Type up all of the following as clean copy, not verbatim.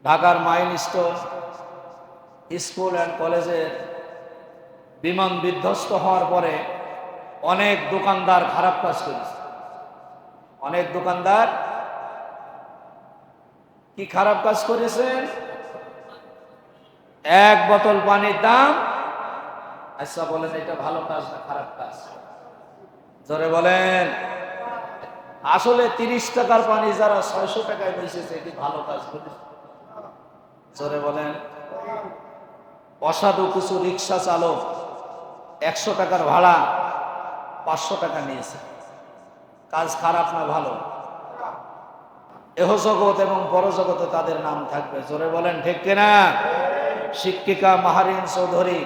ঢাকার milestone school and কলেজের বিমান বিধ্বস্ত হওয়ার পরে অনেক দোকানদার খারাপ কাজ করেছে। অনেক দোকানদার কি খারাপ কাজ করেছেন? এক বোতল পানির দাম, আচ্ছা বলেন এটা ভালো কাজ না খারাপ কাজ? জোরে বলেন। আসলে 30 টাকার পানি যারা 600 টাকায় বেচেছে এটি ভালো কাজ করেছে? জোরে বলেন। অসাধু কিছু রিক্সা চালক 100 টাকার ভাড়া 500 টাকা নিয়েছে, কাজ খারাপ না ভালো? এহ জগৎ এবং পরজগতে তাদের নাম থাকবে। জোরে বলেন ঠিক কিনা? শিক্ষিকা মাহারিন চৌধুরী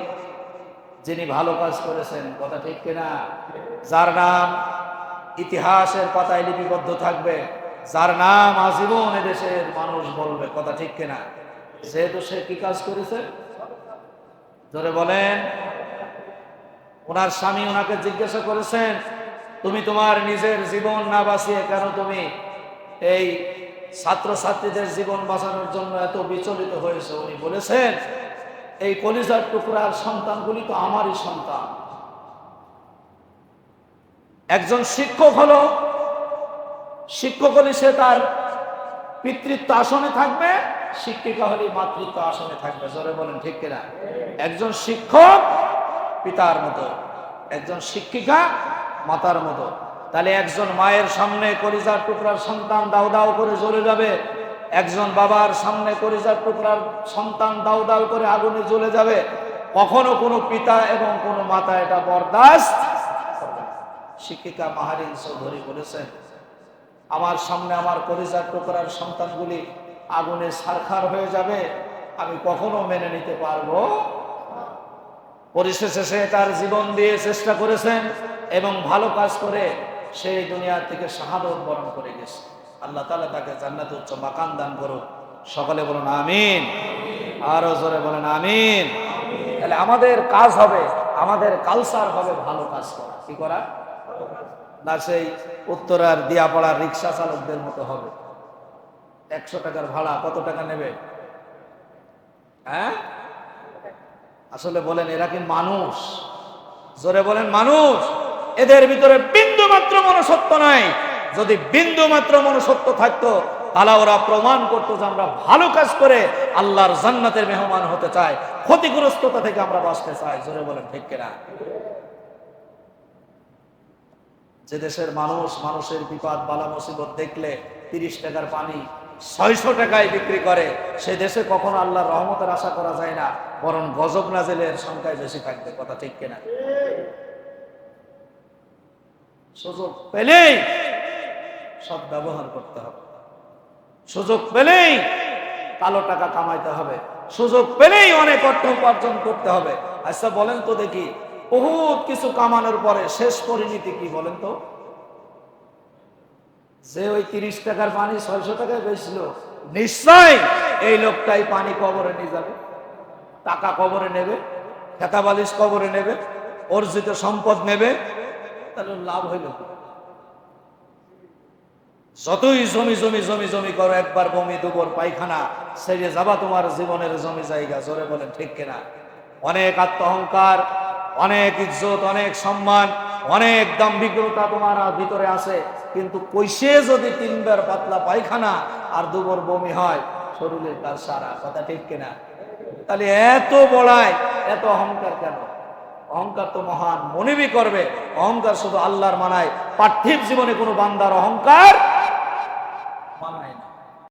যিনি ভালো কাজ করেছেন, কথা ঠিক কিনা? যার নাম ইতিহাসের পাতায় লিপিবদ্ধ থাকবে, যার নাম আজীবন এদেশের মানুষ বলবে, কথা ঠিক কিনা? যেহেতু সে কি কাজ করেছে? জোরে বলেন। ওনার স্বামী ওনাকে জিজ্ঞাসা করেছেন, তুমি তোমার নিজের জীবন না বাঁচিয়ে কেন তুমি এই ছাত্রছাত্রীদের জীবন বাঁচানোর জন্য এত বিচলিত হয়েছে? উনি বলেছেন, এই কলিজার টুকরার সন্তানগুলি তো আমারই সন্তান। একজন শিক্ষক হলো, শিক্ষক হলে সে তার পিতৃত্ব আসনে থাকবে, শিক্ষিকা হলে মাতৃত্ব আসনে থাকবে। জোরে বলেন ঠিক কিনা? একজন শিক্ষক পিতার মতো, একজন শিক্ষিকা মাতার মতো। তাহলে একজন মায়ের সামনে কলিজার টুকরার সন্তান দাউ দাউ করে জ্বলে যাবে, একজন বাবার সামনে কলিজার টুকরার সন্তান দাউ দাউ করে আগুনে জ্বলে যাবে। কখনো কোনো পিতা এবং কোনো মাতা এটা বরদাস্ত করবে না। শিক্ষিকা মাহারিন চৌধুরী বলেছেন, আমার সামনে আমার কলিজার টুকরার সন্তানগুলি আগুনে ছারখার হয়ে যাবে, আমি কখনো মেনে নিতে পারবো? পরিশেষে সে তার জীবন দিয়ে চেষ্টা করেছেন এবং ভালো কাজ করে সেই দুনিয়া থেকে শাহাদত বরণ করে গেছে। আল্লাহ তাআলা তাকে জান্নাতে উচ্চ মাকাম দান করুক। সকলে বলুন আমিন। আরো জোরে বলেন আমিন। তাহলে আমাদের কাজ হবে, আমাদের কালচার হবে ভালো কাজ করা। কি করা? না সেই উত্তরার দিয়াপাড়ার রিক্সা চালকদের মতো হবে। 100 টাকার ভাড়া কত টাকা নেবে? হ্যাঁ আসলে বলেন এরা কি মানুষ? জোরে বলেন মানুষ? এদের ভিতরে বিন্দু মাত্র মনুষ্যত্ব নাই। যদি বিন্দু মাত্র মনুষ্যত্ব থাকতো তাহলে ওরা প্রমাণ করতো যে আমরা ভালো কাজ করে আল্লাহর জান্নাতের মেহমান হতে চাই, ক্ষতিগ্রস্ততা থেকে আমরা বাঁচতে চাই। জোরে বলেন ঠিক কিনা? যে দেশের মানুষ মানুষের বিপদ বালা মুসিবত দেখলে 30 টাকার পানি 600 টাকায় বিক্রি করে, সে দেশে কখনো আল্লাহর রহমতের আশা করা যায় না, বরং গজব নাজিলের সংখ্যায় বেশি থাকবে। কথা ঠিক কিনা? সুযোগ পেলেই সৎ ব্যবহার করতে হবে, সুযোগ পেলেই কালো টাকা কামাইতে হবে, সুযোগ পেলেই অনেক অর্থ উপার্জন করতে হবে। আচ্ছা বলেন তো দেখি, বহুত কিছু কামানোর পরে শেষ পরিণতি কি বলেন তো? যে ওই 30 টাকার পানি 600 টাকায় বেচল, নিশ্চয় এই লোকটাই পানি কবরে নিয়ে যাবে, টাকা কবরে নেবে, খেতাবালিশ কবরে নেবে, অর্জিত সম্পদ নেবে। তাহলে লাভ হইল কি? যতই জমি জমি জমি জমি করো, একবার বমি দুবার পায়খানা সেরে যাবা তোমার জীবনের জমি জায়গা। জোরে বলেন ঠিক কিনা? অনেক আত্মঅহংকার, অনেক ইজ্জত, অনেক সম্মান, অনেক দাম্ভিকতা তোমার ভিতরে আছে, কিন্তু কইসে যদি 3 বার পাতলা পায়খানা আর 2 বার বমি হয়, শরীরের তার সারা। কথা ঠিক কিনা? তাহলে এত বড়াই, এত অহংকার কেন? অহংকার তো মহান মনিবই করবে। অহংকার শুধু আল্লাহর মানায়, পার্থিব জীবনে কোনো বান্দার অহংকার